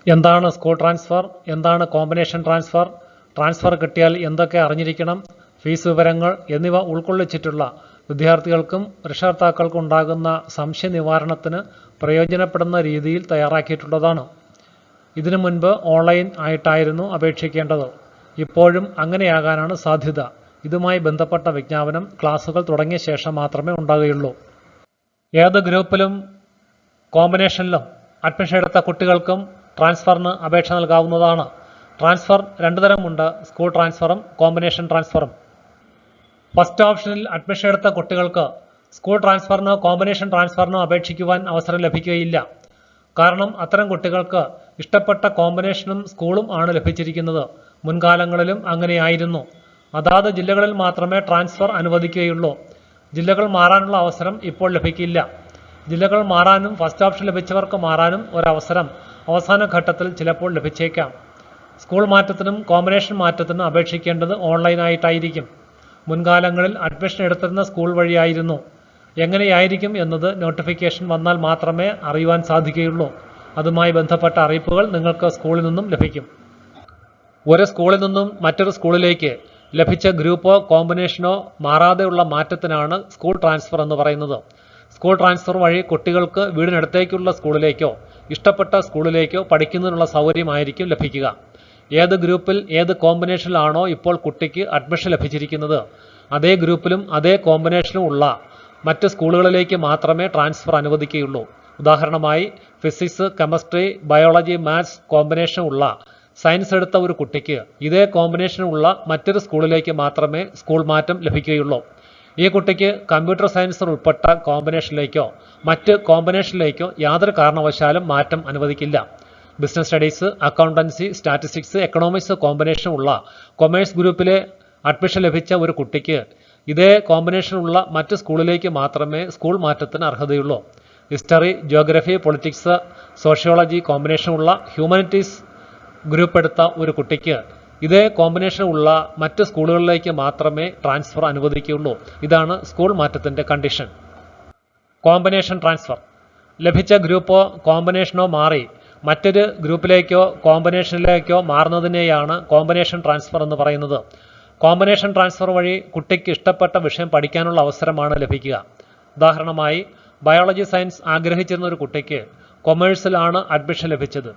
എന്താണ് school transfer, എന്താണ് combination transfer, transfer കിട്ടിയാൽ എന്തൊക്കെ അറിഞ്ഞിരിക്കണം, ഫീസ് വിവരങ്ങൾ എന്നിവ ഉൾക്കൊള്ളിച്ചിട്ടുള്ള വിദ്യാർത്ഥികൾക്കും രക്ഷകർത്താക്കൾക്കും ഉണ്ടാകുന്ന സംശയ നിവാരണത്തിന് പ്രയോജനപ്പെടുന്ന രീതിയിൽ തയ്യാറാക്കിയിട്ടുള്ളതാണ്. ഇതിനു മുൻപ് ഓൺലൈൻ ആയിട്ടായിരുന്നു അപേക്ഷിക്കേണ്ടത്. ഇപ്പോഴും അങ്ങനെയാകാനാണ് സാധ്യത. ഇതുമായി ബന്ധപ്പെട്ട വിജ്ഞാപനം ക്ലാസുകൾ തുടങ്ങിയ ശേഷം മാത്രമേ ഉണ്ടാകുകയുള്ളൂ. ഏത് ഗ്രൂപ്പിലും കോമ്പിനേഷനിലും അഡ്മിഷൻ എടുത്ത കുട്ടികൾക്കും ട്രാൻസ്ഫറിന് അപേക്ഷ നൽകാവുന്നതാണ്. ട്രാൻസ്ഫർ രണ്ടു തരമുണ്ട്: സ്കൂൾ ട്രാൻസ്ഫറും കോമ്പിനേഷൻ ട്രാൻസ്ഫറും. ഫസ്റ്റ് ഓപ്ഷനിൽ അഡ്മിഷൻ എടുത്ത കുട്ടികൾക്ക് സ്കൂൾ ട്രാൻസ്ഫറിനോ കോമ്പിനേഷൻ ട്രാൻസ്ഫറിനോ അപേക്ഷിക്കുവാൻ അവസരം ലഭിക്കുകയില്ല. കാരണം അത്തരം കുട്ടികൾക്ക് ഇഷ്ടപ്പെട്ട കോമ്പിനേഷനും സ്കൂളും ആണ് ലഭിച്ചിരിക്കുന്നത്. മുൻകാലങ്ങളിലും അങ്ങനെയായിരുന്നു. അതാത് ജില്ലകളിൽ മാത്രമേ ട്രാൻസ്ഫർ അനുവദിക്കുകയുള്ളൂ. ജില്ലകൾ മാറാനുള്ള അവസരം ഇപ്പോൾ ലഭിക്കില്ല. ജില്ലകൾ മാറാനും ഫസ്റ്റ് ഓപ്ഷൻ ലഭിച്ചവർക്ക് മാറാനും ഒരവസരം അവസാന ഘട്ടത്തിൽ ചിലപ്പോൾ ലഭിച്ചേക്കാം. സ്കൂൾ മാറ്റത്തിനും കോമ്പിനേഷൻ മാറ്റത്തിനും അപേക്ഷിക്കേണ്ടത് ഓൺലൈനായിട്ടായിരിക്കും. മുൻകാലങ്ങളിൽ അഡ്മിഷൻ എടുത്തിരുന്ന സ്കൂൾ വഴിയായിരുന്നു. എങ്ങനെയായിരിക്കും എന്നത് നോട്ടിഫിക്കേഷൻ വന്നാൽ മാത്രമേ അറിയുവാൻ സാധിക്കുകയുള്ളൂ. അതുമായി ബന്ധപ്പെട്ട അറിയിപ്പുകൾ നിങ്ങൾക്ക് സ്കൂളിൽ നിന്നും ലഭിക്കും. ഒരു സ്കൂളിൽ നിന്നും മറ്റൊരു സ്കൂളിലേക്ക് ലഭിച്ച ഗ്രൂപ്പോ കോമ്പിനേഷനോ മാറാതെയുള്ള മാറ്റത്തിനാണ് സ്കൂൾ ട്രാൻസ്ഫർ എന്ന് പറയുന്നത്. സ്കൂൾ ട്രാൻസ്ഫർ വഴി കുട്ടികൾക്ക് വീടിനടുത്തേക്കുള്ള സ്കൂളിലേക്കോ ഇഷ്ടപ്പെട്ട സ്കൂളിലേക്കോ പഠിക്കുന്നതിനുള്ള സൗകര്യമായിരിക്കും ലഭിക്കുക. ഏത് ഗ്രൂപ്പിൽ ഏത് കോമ്പിനേഷനിലാണോ ഇപ്പോൾ കുട്ടിക്ക് അഡ്മിഷൻ ലഭിച്ചിരിക്കുന്നത്, അതേ ഗ്രൂപ്പിലും അതേ കോമ്പിനേഷനും ഉള്ള മറ്റ് സ്കൂളുകളിലേക്ക് മാത്രമേ ട്രാൻസ്ഫർ അനുവദിക്കുകയുള്ളൂ. ഉദാഹരണമായി physics, chemistry, biology, maths combination ഉള്ള സയൻസ് എടുത്ത ഒരു കുട്ടിക്ക് ഇതേ കോമ്പിനേഷനുള്ള മറ്റൊരു സ്കൂളിലേക്ക് മാത്രമേ സ്കൂൾ മാറ്റം ലഭിക്കുകയുള്ളൂ. ഈ കുട്ടിക്ക് കമ്പ്യൂട്ടർ സയൻസ് ഉൾപ്പെട്ട കോമ്പിനേഷനിലേക്കോ മറ്റ് കോമ്പിനേഷനിലേക്കോ യാതൊരു കാരണവശാലും മാറ്റം അനുവദിക്കില്ല. Business studies, accountancy, statistics, economics combination ഉള്ള കൊമേഴ്സ് ഗ്രൂപ്പിലെ അഡ്മിഷൻ ലഭിച്ച ഒരു കുട്ടിക്ക് ഇതേ കോമ്പിനേഷനുള്ള മറ്റ് സ്കൂളിലേക്ക് മാത്രമേ സ്കൂൾ മാറ്റത്തിന് അർഹതയുള്ളൂ. ഹിസ്റ്ററി, ജിയോഗ്രഫി, പൊളിറ്റിക്സ്, സോഷ്യോളജി കോമ്പിനേഷനുള്ള ഹ്യൂമാനിറ്റീസ് ഗ്രൂപ്പ് എടുത്ത ഒരു കുട്ടിക്ക് ഇതേ കോമ്പിനേഷൻ ഉള്ള മറ്റ് സ്കൂളുകളിലേക്ക് മാത്രമേ ട്രാൻസ്ഫർ അനുവദിക്കുകയുള്ളൂ. ഇതാണ് സ്കൂൾ മാറ്റത്തിന്റെ കണ്ടീഷൻ. കോമ്പിനേഷൻ ട്രാൻസ്ഫർ ലഭിച്ച ഗ്രൂപ്പോ കോമ്പിനേഷനോ മാറി മറ്റൊരു ഗ്രൂപ്പിലേക്കോ കോമ്പിനേഷനിലേക്കോ മാറുന്നതിനെയാണ് കോമ്പിനേഷൻ ട്രാൻസ്ഫർ എന്ന് പറയുന്നത്. കോമ്പിനേഷൻ ട്രാൻസ്ഫർ വഴി കുട്ടിക്ക് ഇഷ്ടപ്പെട്ട വിഷയം പഠിക്കാനുള്ള അവസരമാണ് ലഭിക്കുക. ഉദാഹരണമായി ബയോളജി സയൻസ് ആഗ്രഹിച്ചിരുന്ന ഒരു കുട്ടിക്ക് കൊമേഴ്സിലാണ് അഡ്മിഷൻ ലഭിച്ചത്.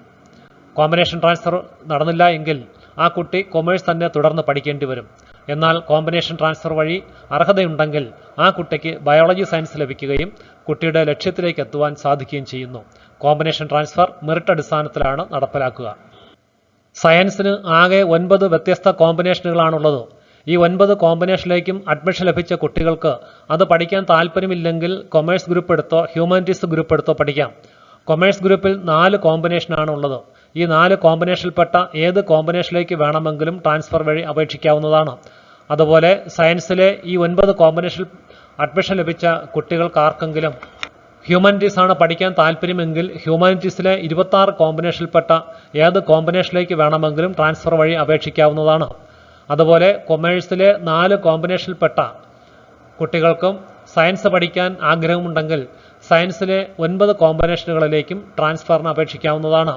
കോമ്പിനേഷൻ ട്രാൻസ്ഫർ നടന്നില്ല എങ്കിൽ ആ കുട്ടി കൊമേഴ്സ് തന്നെ തുടർന്ന് പഠിക്കേണ്ടി വരും. എന്നാൽ കോമ്പിനേഷൻ ട്രാൻസ്ഫർ വഴി അർഹതയുണ്ടെങ്കിൽ ആ കുട്ടിക്ക് ബയോളജി സയൻസ് ലഭിക്കുകയും കുട്ടിയുടെ ലക്ഷ്യത്തിലേക്ക് എത്തുവാൻ സാധിക്കുകയും ചെയ്യുന്നു. കോമ്പിനേഷൻ ട്രാൻസ്ഫർ മെറിറ്റ് അടിസ്ഥാനത്തിലാണ് നടപ്പിലാക്കുക. സയൻസിന് ആകെ 9 വ്യത്യസ്ത കോമ്പിനേഷനുകളാണുള്ളത്. ഈ 9 കോമ്പിനേഷനിലേക്കും അഡ്മിഷൻ ലഭിച്ച കുട്ടികൾക്ക് അത് പഠിക്കാൻ താല്പര്യമില്ലെങ്കിൽ കൊമേഴ്സ് ഗ്രൂപ്പ് എടുത്തോ ഹ്യൂമാനിറ്റീസ് ഗ്രൂപ്പ് എടുത്തോ പഠിക്കാം. കൊമേഴ്സ് ഗ്രൂപ്പിൽ 4 കോമ്പിനേഷനാണ് ഉള്ളത്. ഈ 4 കോമ്പിനേഷനിൽപ്പെട്ട ഏത് കോമ്പിനേഷനിലേക്ക് വേണമെങ്കിലും ട്രാൻസ്ഫർ വഴി അപേക്ഷിക്കാവുന്നതാണ്. അതുപോലെ സയൻസിലെ ഈ 9 കോമ്പിനേഷനിൽ അഡ്മിഷൻ ലഭിച്ച കുട്ടികൾക്കാർക്കെങ്കിലും ഹ്യൂമാനിറ്റീസ് ആണ് പഠിക്കാൻ താല്പര്യമെങ്കിൽ ഹ്യൂമാനിറ്റീസിലെ 26 കോമ്പിനേഷനിൽപ്പെട്ട ഏത് കോമ്പിനേഷനിലേക്ക് വേണമെങ്കിലും ട്രാൻസ്ഫർ വഴി അപേക്ഷിക്കാവുന്നതാണ്. അതുപോലെ കൊമേഴ്സിലെ 4 കോമ്പിനേഷനിൽപ്പെട്ട കുട്ടികൾക്കും സയൻസ് പഠിക്കാൻ ആഗ്രഹമുണ്ടെങ്കിൽ സയൻസിലെ 9 കോമ്പിനേഷനുകളിലേക്കും ട്രാൻസ്ഫറിന് അപേക്ഷിക്കാവുന്നതാണ്.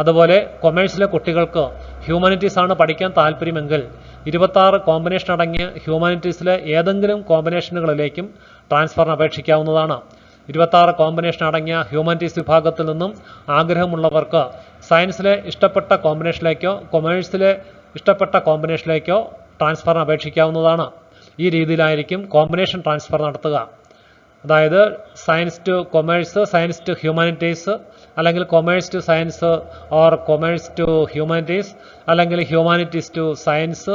അതുപോലെ കൊമേഴ്സിലെ കുട്ടികൾക്ക് ഹ്യൂമാനിറ്റീസ് ആണ് പഠിക്കാൻ താല്പര്യമെങ്കിൽ 26 കോമ്പിനേഷൻ അടങ്ങിയ ഹ്യൂമാനിറ്റീസിലെ ഏതെങ്കിലും കോമ്പിനേഷനുകളിലേക്കും ട്രാൻസ്ഫറിന് അപേക്ഷിക്കാവുന്നതാണ്. 26 കോമ്പിനേഷൻ അടങ്ങിയ ഹ്യൂമാനിറ്റീസ് വിഭാഗത്തിൽ നിന്നും ആഗ്രഹമുള്ളവർക്ക് സയൻസിലെ ഇഷ്ടപ്പെട്ട കോമ്പിനേഷനിലേക്കോ കൊമേഴ്സിലെ ഇഷ്ടപ്പെട്ട കോമ്പിനേഷനിലേക്കോ ട്രാൻസ്ഫറിന് അപേക്ഷിക്കാവുന്നതാണ്. ഈ രീതിയിലായിരിക്കും കോമ്പിനേഷൻ ട്രാൻസ്ഫർ നടത്തുക. അതായത് science to commerce, science to humanities, അല്ലെങ്കിൽ commerce to science or commerce to humanities, അല്ലെങ്കിൽ humanities to science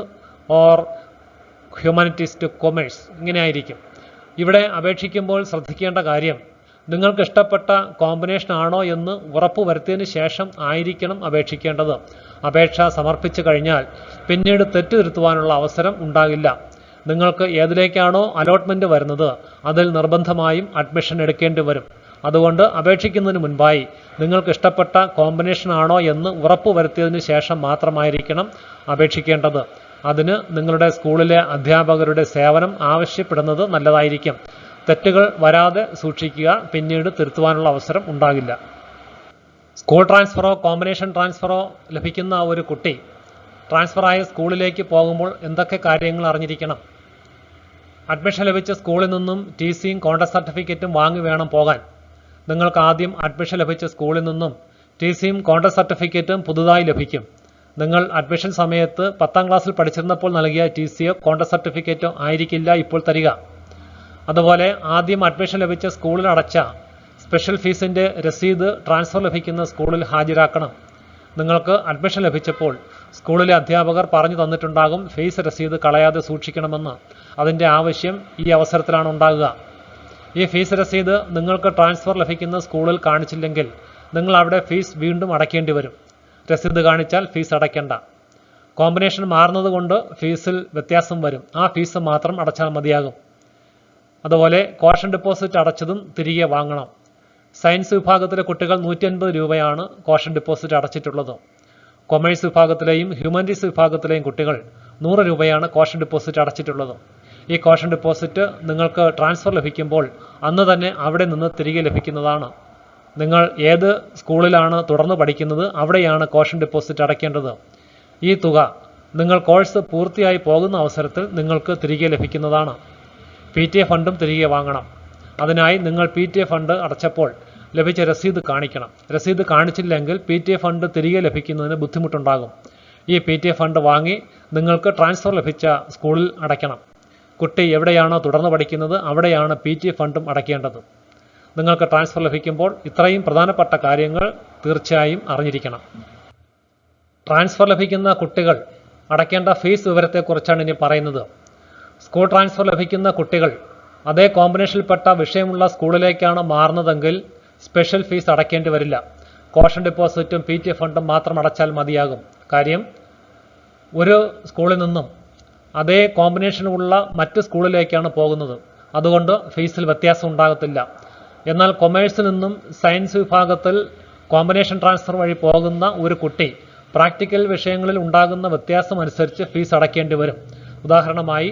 or humanities to commerce, ഇങ്ങനെയായിരിക്കും. ഇവിടെ അപേക്ഷിക്കുമ്പോൾ ശ്രദ്ധിക്കേണ്ട കാര്യം, നിങ്ങൾക്ക് ഇഷ്ടപ്പെട്ട കോമ്പിനേഷൻ ആണോ എന്ന് ഉറപ്പുവരുത്തിയതിന് ശേഷം ആയിരിക്കണം അപേക്ഷിക്കേണ്ടത്. അപേക്ഷ സമർപ്പിച്ചു കഴിഞ്ഞാൽ പിന്നീട് തെറ്റുതിരുത്തുവാനുള്ള അവസരം ഉണ്ടാകില്ല. നിങ്ങൾക്ക് ഏതിലേക്കാണോ അലോട്ട്മെന്റ് വരുന്നത് അതിൽ നിർബന്ധമായും അഡ്മിഷൻ എടുക്കേണ്ടി വരും. അതുകൊണ്ട് അപേക്ഷിക്കുന്നതിന് മുൻപായി നിങ്ങൾക്ക് ഇഷ്ടപ്പെട്ട കോമ്പിനേഷൻ ആണോ എന്ന് ഉറപ്പുവരുത്തിയതിന് ശേഷം മാത്രമായിരിക്കണം അപേക്ഷിക്കേണ്ടത്. അതിന് നിങ്ങളുടെ സ്കൂളിലെ അധ്യാപകരുടെ സേവനം ആവശ്യപ്പെടുന്നത് നല്ലതായിരിക്കും. തെറ്റുകൾ വരാതെ സൂക്ഷിക്കുക, പിന്നീട് തിരുത്തുവാനുള്ള അവസരം ഉണ്ടാകില്ല. സ്കൂൾ ട്രാൻസ്ഫറോ കോമ്പിനേഷൻ ട്രാൻസ്ഫറോ ലഭിക്കുന്ന ഒരു കുട്ടി ട്രാൻസ്ഫറായ സ്കൂളിലേക്ക് പോകുമ്പോൾ എന്തൊക്കെ കാര്യങ്ങൾ അറിഞ്ഞിരിക്കണം? അഡ്മിഷൻ ലഭിച്ച സ്കൂളിൽ നിന്നും ടിസിയും കോൺടാക്ട് സർട്ടിഫിക്കറ്റും വാങ്ങി വേണം പോകാൻ. നിങ്ങൾക്ക് ആദ്യം അഡ്മിഷൻ ലഭിച്ച സ്കൂളിൽ നിന്നും ടിസിയും കോൺടാക്ട് സർട്ടിഫിക്കറ്റും പുതുതായി ലഭിക്കും. നിങ്ങൾ അഡ്മിഷൻ സമയത്ത് 10ാം ക്ലാസ്സിൽ പഠിച്ചിരുന്നപ്പോൾ നൽകിയ ടിസിയോ കോൺടാക്ട് സർട്ടിഫിക്കറ്റോ ആയിരിക്കില്ല ഇപ്പോൾ തരിക. അതുപോലെ ആദ്യം അഡ്മിഷൻ ലഭിച്ച സ്കൂളിൽ അടച്ച സ്പെഷ്യൽ ഫീസിൻ്റെ രസീത് ട്രാൻസ്ഫർ ലഭിക്കുന്ന സ്കൂളിൽ ഹാജരാക്കണം. നിങ്ങൾക്ക് അഡ്മിഷൻ ലഭിച്ചപ്പോൾ സ്കൂളിലെ അധ്യാപകർ പറഞ്ഞു തന്നിട്ടുണ്ടാകും ഫീസ് രസീത് കളയാതെ സൂക്ഷിക്കണമെന്ന്. അതിൻ്റെ ആവശ്യം ഈ അവസരത്തിലാണ് ഉണ്ടാകുക. ഈ ഫീസ് രസീത് നിങ്ങൾക്ക് ട്രാൻസ്ഫർ ലഭിക്കുന്ന സ്കൂളിൽ കാണിച്ചില്ലെങ്കിൽ നിങ്ങൾ അവിടെ ഫീസ് വീണ്ടും അടയ്ക്കേണ്ടി വരും. രസീത് കാണിച്ചാൽ ഫീസ് അടയ്ക്കേണ്ട. കോമ്പിനേഷൻ മാറുന്നത് കൊണ്ട് ഫീസിൽ വ്യത്യാസം വരും. ആ ഫീസ് മാത്രം അടച്ചാൽ മതിയാകും. അതുപോലെ കോഷൻ ഡെപ്പോസിറ്റ് അടച്ചതും തിരികെ വാങ്ങണം. സയൻസ് വിഭാഗത്തിലെ കുട്ടികൾ 150 രൂപയാണ് കോഷൻ ഡെപ്പോസിറ്റ് അടച്ചിട്ടുള്ളത്. കൊമേഴ്സ് വിഭാഗത്തിലെയും ഹ്യൂമാനിറ്റീസ് വിഭാഗത്തിലെയും കുട്ടികൾ 100 രൂപയാണ് കോഷൻ ഡെപ്പോസിറ്റ് അടച്ചിട്ടുള്ളത്. ഈ കോഷൻ ഡെപ്പോസിറ്റ് നിങ്ങൾക്ക് ട്രാൻസ്ഫർ ലഭിക്കുമ്പോൾ അന്ന് തന്നെ അവിടെ നിന്ന് തിരികെ ലഭിക്കുന്നതാണ്. നിങ്ങൾ ഏത് സ്കൂളിലാണ് തുടർന്ന് പഠിക്കുന്നത് അവിടെയാണ് കോഷൻ ഡെപ്പോസിറ്റ് അടയ്ക്കേണ്ടത്. ഈ തുക നിങ്ങൾ കോഴ്സ് പൂർത്തിയായി പോകുന്ന അവസരത്തിൽ നിങ്ങൾക്ക് തിരികെ ലഭിക്കുന്നതാണ്. PTA ഫണ്ടും തിരികെ വാങ്ങണം. അതിനായി നിങ്ങൾ PTA ഫണ്ട് അടച്ചപ്പോൾ ലഭിച്ച രസീത് കാണിക്കണം. രസീത് കാണിച്ചില്ലെങ്കിൽ PTA ഫണ്ട് തിരികെ ലഭിക്കുന്നതിന് ബുദ്ധിമുട്ടുണ്ടാകും. ഈ PTA ഫണ്ട് വാങ്ങി നിങ്ങൾക്ക് ട്രാൻസ്ഫർ ലഭിച്ച സ്കൂളിൽ അടയ്ക്കണം. കുട്ടി എവിടെയാണോ തുടർന്ന് പഠിക്കുന്നത് അവിടെയാണ് PTA ഫണ്ടും അടയ്ക്കേണ്ടത്. നിങ്ങൾക്ക് ട്രാൻസ്ഫർ ലഭിക്കുമ്പോൾ ഇത്രയും പ്രധാനപ്പെട്ട കാര്യങ്ങൾ തീർച്ചയായും അറിഞ്ഞിരിക്കണം. ട്രാൻസ്ഫർ ലഭിക്കുന്ന കുട്ടികൾ അടയ്ക്കേണ്ട ഫീസ് വിവരത്തെക്കുറിച്ചാണ് ഇനി പറയുന്നത്. സ്കൂൾ ട്രാൻസ്ഫർ ലഭിക്കുന്ന കുട്ടികൾ അതേ കോമ്പിനേഷനിൽപ്പെട്ട വിഷയമുള്ള സ്കൂളിലേക്കാണ് മാറുന്നതെങ്കിൽ സ്പെഷ്യൽ ഫീസ് അടയ്ക്കേണ്ടി വരില്ല. കോഷൻ ഡെപ്പോസിറ്റും PTA ഫണ്ടും മാത്രം അടച്ചാൽ മതിയാകും. കാര്യം ഒരു സ്കൂളിൽ നിന്നും അതേ കോമ്പിനേഷനുള്ള മറ്റ് സ്കൂളിലേക്കാണ് പോകുന്നത്. അതുകൊണ്ട് ഫീസിൽ വ്യത്യാസം ഉണ്ടാകത്തില്ല. എന്നാൽ കൊമേഴ്സിൽ നിന്നും സയൻസ് വിഭാഗത്തിൽ കോമ്പിനേഷൻ ട്രാൻസ്ഫർ വഴി പോകുന്ന ഒരു കുട്ടി പ്രാക്ടിക്കൽ വിഷയങ്ങളിൽ ഉണ്ടാകുന്ന വ്യത്യാസം അനുസരിച്ച് ഫീസ് അടയ്ക്കേണ്ടി വരും. ഉദാഹരണമായി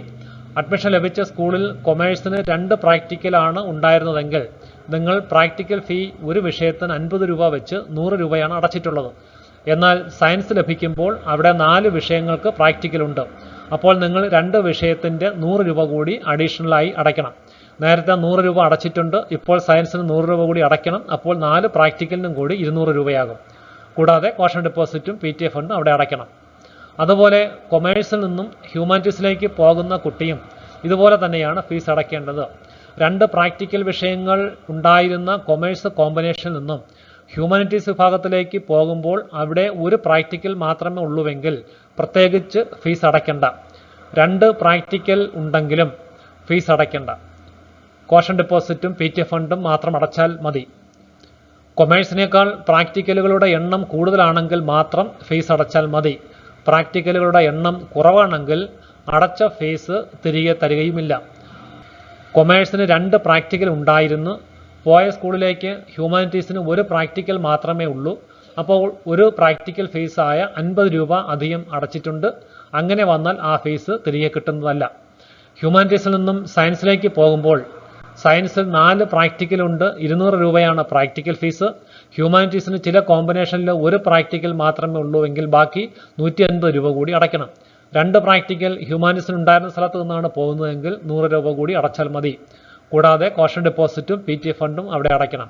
അഡ്മിഷൻ ലഭിച്ച സ്കൂളിൽ കൊമേഴ്സിന് 2 പ്രാക്ടിക്കലാണ് ഉണ്ടായിരുന്നതെങ്കിൽ നിങ്ങൾ പ്രാക്ടിക്കൽ ഫീ ഒരു വിഷയത്തിന് 50 രൂപ വെച്ച് 100 രൂപയാണ് അടച്ചിട്ടുള്ളത്. എന്നാൽ സയൻസ് ലഭിക്കുമ്പോൾ അവിടെ 4 വിഷയങ്ങൾക്ക് പ്രാക്ടിക്കലുണ്ട്. അപ്പോൾ നിങ്ങൾ 2 വിഷയത്തിൻ്റെ 100 രൂപ കൂടി അഡീഷണലായി അടയ്ക്കണം. നേരത്തെ 100 രൂപ അടച്ചിട്ടുണ്ട്. ഇപ്പോൾ സയൻസിന് 100 രൂപ കൂടി അടയ്ക്കണം. അപ്പോൾ 4 പ്രാക്ടിക്കലിനും കൂടി 200 രൂപയാകും. കൂടാതെ കോഷൻ ഡെപ്പോസിറ്റും PTA ഫണ്ടും അവിടെ അടയ്ക്കണം. അതുപോലെ കൊമേഴ്സിൽ നിന്നും ഹ്യൂമാനിറ്റീസിലേക്ക് പോകുന്ന കുട്ടിയും ഇതുപോലെ തന്നെയാണ് ഫീസ് അടയ്ക്കേണ്ടത്. 2 പ്രാക്ടിക്കൽ വിഷയങ്ങൾ ഉണ്ടായിരുന്ന കൊമേഴ്സ് കോമ്പിനേഷനിൽ നിന്നും ഹ്യൂമാനിറ്റീസ് വിഭാഗത്തിലേക്ക് പോകുമ്പോൾ അവിടെ ഒരു പ്രാക്ടിക്കൽ മാത്രമേ ഉള്ളുവെങ്കിൽ പ്രത്യേകിച്ച് ഫീസ് അടയ്ക്കേണ്ട. 2 പ്രാക്ടിക്കൽ ഉണ്ടെങ്കിലും ഫീസ് അടയ്ക്കേണ്ട. കോഷൻ ഡെപ്പോസിറ്റും PTA ഫണ്ടും മാത്രം അടച്ചാൽ മതി. കൊമേഴ്സിനേക്കാൾ പ്രാക്ടിക്കലുകളുടെ എണ്ണം കൂടുതലാണെങ്കിൽ മാത്രം ഫീസ് അടച്ചാൽ മതി. പ്രാക്ടിക്കലുകളുടെ എണ്ണം കുറവാണെങ്കിൽ അടച്ച ഫീസ് തിരികെ തരികയുമില്ല. കൊമേഴ്സിന് 2 പ്രാക്ടിക്കൽ ഉണ്ടായിരുന്നു. പോയ സ്കൂളിലേക്ക് ഹ്യൂമാനിറ്റീസിന് 1 പ്രാക്ടിക്കൽ മാത്രമേ ഉള്ളൂ. അപ്പോൾ ഒരു പ്രാക്ടിക്കൽ ഫീസായ 50 രൂപ അധികം അടച്ചിട്ടുണ്ട്. അങ്ങനെ വന്നാൽ ആ ഫീസ് തിരികെ കിട്ടുന്നതല്ല. ഹ്യൂമാനിറ്റീസിൽ നിന്നും സയൻസിലേക്ക് പോകുമ്പോൾ സയൻസിൽ 4 പ്രാക്ടിക്കലുണ്ട്. 200 രൂപയാണ് പ്രാക്ടിക്കൽ ഫീസ്. ഹ്യൂമാനിറ്റീസിന് ചില കോമ്പിനേഷനിൽ 1 പ്രാക്ടിക്കൽ മാത്രമേ ഉള്ളൂ എങ്കിൽ ബാക്കി 150 രൂപ കൂടി അടയ്ക്കണം. 2 പ്രാക്ടിക്കൽ ഹ്യൂമാനിറ്റീസിന് ഉണ്ടായിരുന്ന സ്ഥലത്ത് നിന്നാണ് പോകുന്നതെങ്കിൽ 100 രൂപ കൂടി അടച്ചാൽ മതി. കൂടാതെ കോഷൻ ഡെപ്പോസിറ്റും PTA ഫണ്ടും അവിടെ അടയ്ക്കണം.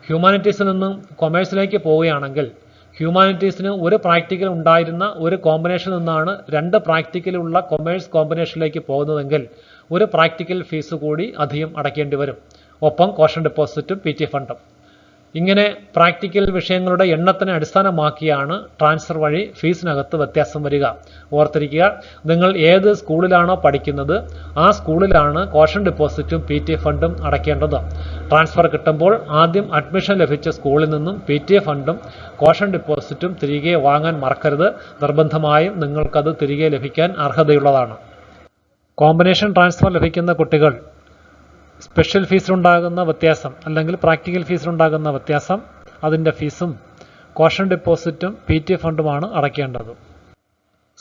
ഹ്യൂമാനിറ്റീസിൽ നിന്നും കൊമേഴ്സിലേക്ക് പോവുകയാണെങ്കിൽ ഹ്യൂമാനിറ്റീസിന് 1 പ്രാക്ടിക്കൽ ഉണ്ടായിരുന്ന ഒരു കോമ്പിനേഷനിൽ നിന്നാണ് 2 പ്രാക്ടിക്കലുള്ള കൊമേഴ്സ് കോമ്പിനേഷനിലേക്ക് പോകുന്നതെങ്കിൽ 1 പ്രാക്ടിക്കൽ ഫീസ് കൂടി അധികം അടയ്ക്കേണ്ടി വരും. ഒപ്പം കോഷൻ ഡെപ്പോസിറ്റും PTA ഫണ്ടും. ഇങ്ങനെ പ്രാക്ടിക്കൽ വിഷയങ്ങളുടെ എണ്ണത്തിനെ അടിസ്ഥാനമാക്കിയാണ് ട്രാൻസ്ഫർ വഴി ഫീസിനകത്ത് വ്യത്യാസം വരിക. ഓർത്തിരിക്കുക, നിങ്ങൾ ഏത് സ്കൂളിലാണോ പഠിക്കുന്നത് ആ സ്കൂളിലാണ് കോഷൻ ഡെപ്പോസിറ്റും PTA ഫണ്ടും അടയ്ക്കേണ്ടത്. ട്രാൻസ്ഫർ കിട്ടുമ്പോൾ ആദ്യം അഡ്മിഷൻ ലഭിച്ച സ്കൂളിൽ നിന്നും PTA ഫണ്ടും കോഷൻ ഡെപ്പോസിറ്റും തിരികെ വാങ്ങാൻ മറക്കരുത്. നിർബന്ധമായും നിങ്ങൾക്കത് തിരികെ ലഭിക്കാൻ അർഹതയുള്ളതാണ്. കോമ്പിനേഷൻ ട്രാൻസ്ഫർ ലഭിക്കുന്ന കുട്ടികൾ സ്പെഷ്യൽ ഫീസിലുണ്ടാകുന്ന വ്യത്യാസം അല്ലെങ്കിൽ പ്രാക്ടിക്കൽ ഫീസിലുണ്ടാകുന്ന വ്യത്യാസം, അതിൻ്റെ ഫീസും കോഷൻ ഡെപ്പോസിറ്റും PTA ഫണ്ടുമാണ് അടയ്ക്കേണ്ടത്.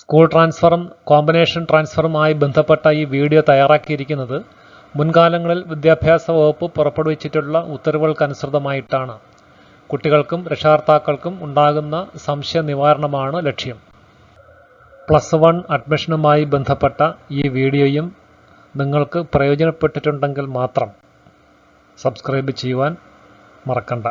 സ്കൂൾ ട്രാൻസ്ഫറും കോമ്പിനേഷൻ ട്രാൻസ്ഫറുമായി ബന്ധപ്പെട്ട ഈ വീഡിയോ തയ്യാറാക്കിയിരിക്കുന്നത് മുൻകാലങ്ങളിൽ വിദ്യാഭ്യാസ വകുപ്പ് പുറപ്പെടുവിച്ചിട്ടുള്ള ഉത്തരവുകൾക്കനുസൃതമായിട്ടാണ്. കുട്ടികൾക്കും രക്ഷകർത്താക്കൾക്കും ഉണ്ടാകുന്ന സംശയ നിവാരണമാണ് ലക്ഷ്യം. +1 അഡ്മിഷനുമായി ബന്ധപ്പെട്ട ഈ വീഡിയോയും നിങ്ങൾക്ക് പ്രയോജനപ്പെട്ടിട്ടുണ്ടെങ്കിൽ മാത്രം സബ്സ്ക്രൈബ് ചെയ്യുവാൻ മറക്കണ്ട.